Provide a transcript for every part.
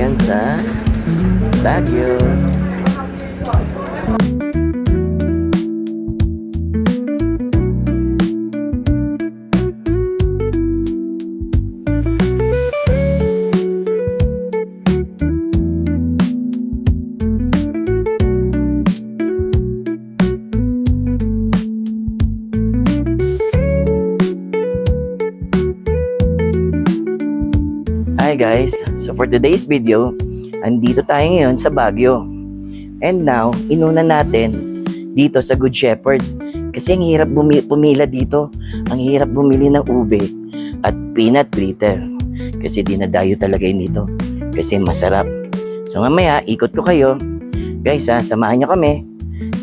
ngayon sa Baguio. Hi guys, so for today's video, andito tayo ngayon sa Baguio. And now, inuna natin dito sa Good Shepherd. Kasi ang hirap pumila dito. Ang hirap bumili ng ube at peanut brittle. Kasi dinadayo talaga yun dito. Kasi masarap. So mamaya, ikot ko kayo. Guys samahan nyo kami.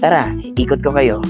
Tara, ikot ko kayo.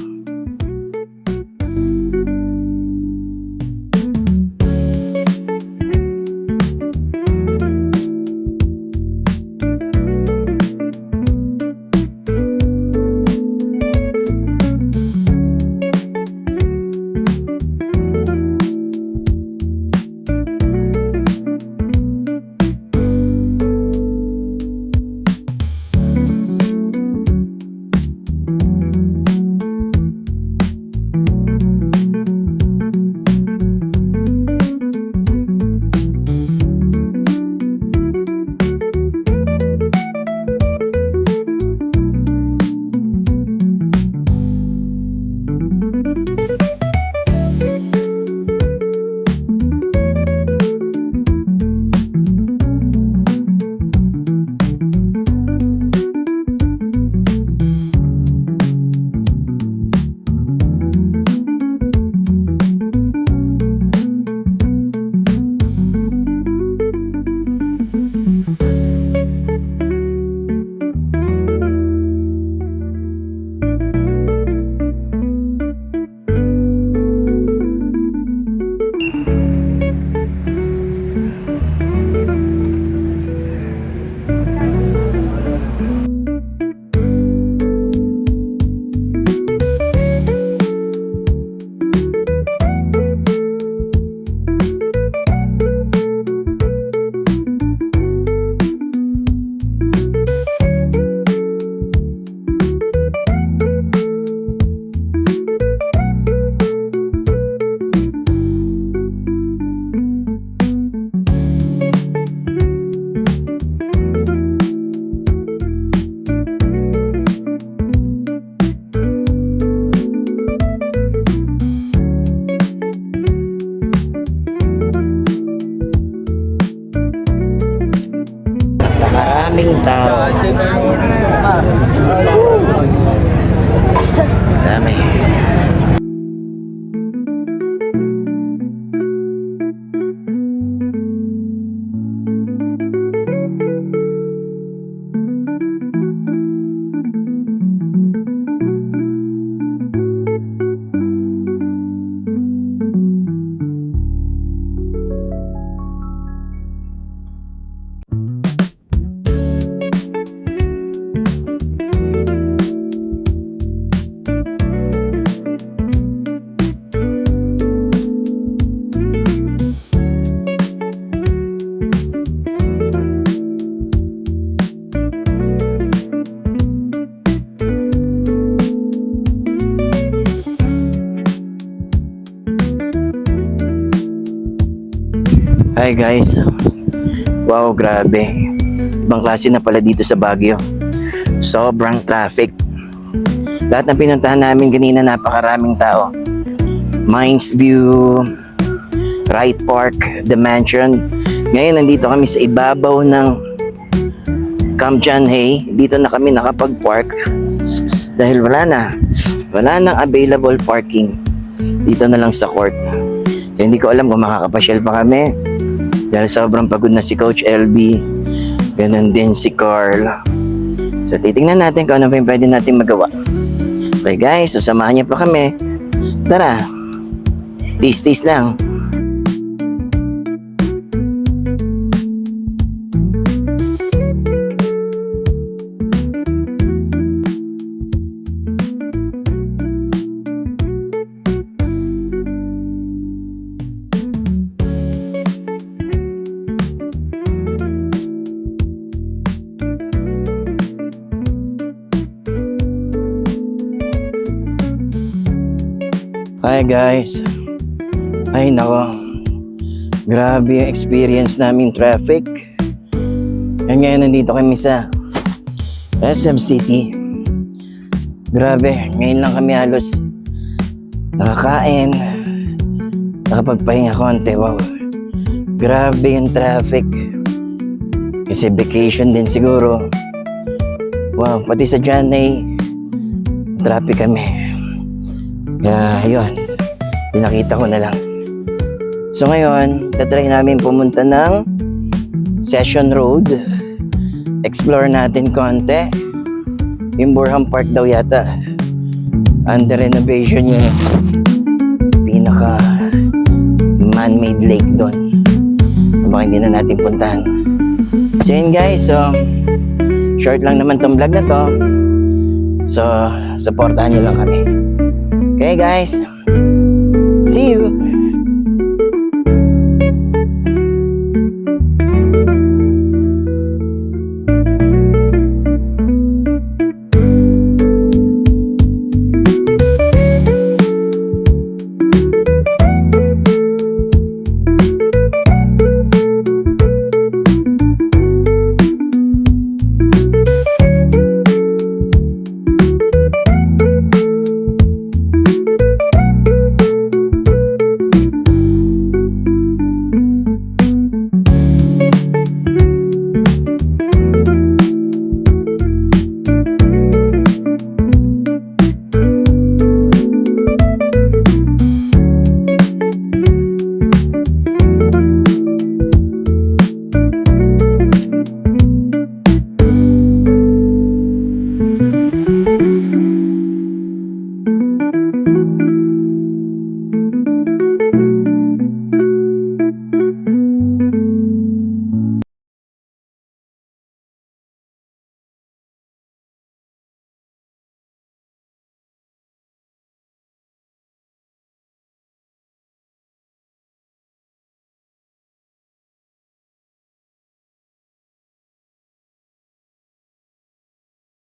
Maraming tao. Dami. Hi guys, wow, grabe, ibang klase na pala dito sa Baguio. Sobrang traffic. Lahat ng pinuntahan namin kanina, napakaraming tao. Mines View, Wright Park, The Mansion. Ngayon nandito kami sa ibabaw ng Camp John Hay. Dito na kami nakapag-park dahil wala nang available parking dito na lang sa court. So, hindi ko alam kung makakapasyal pa kami dahil sobrang pagod na si Coach LB, ganun din si Carl. So titingnan natin kung ano pa yung pwede natin magawa. Okay guys, so samahan niyo pa kami. Tara, tis lang. Hi guys. Ay nako. Grabe yung experience namin traffic. Ngayon nandito kami sa SM City. Grabe, ngayon lang kami halos nakakain, nakapagpahinga konti. Wow. Grabe yung traffic. Kasi vacation din siguro. Wow, pati sa Janay, traffic kami. Kaya yun, pinakita ko na lang. So ngayon, tatry namin pumunta ng Session Road. Explore natin konti. Yung Burham Park daw yata. Under renovation yung pinaka man-made lake doon. Baka hindi na natin puntahan. So yun guys, so short lang naman tong vlog na to. So, supportahan nyo lang kami. Okay guys, see you!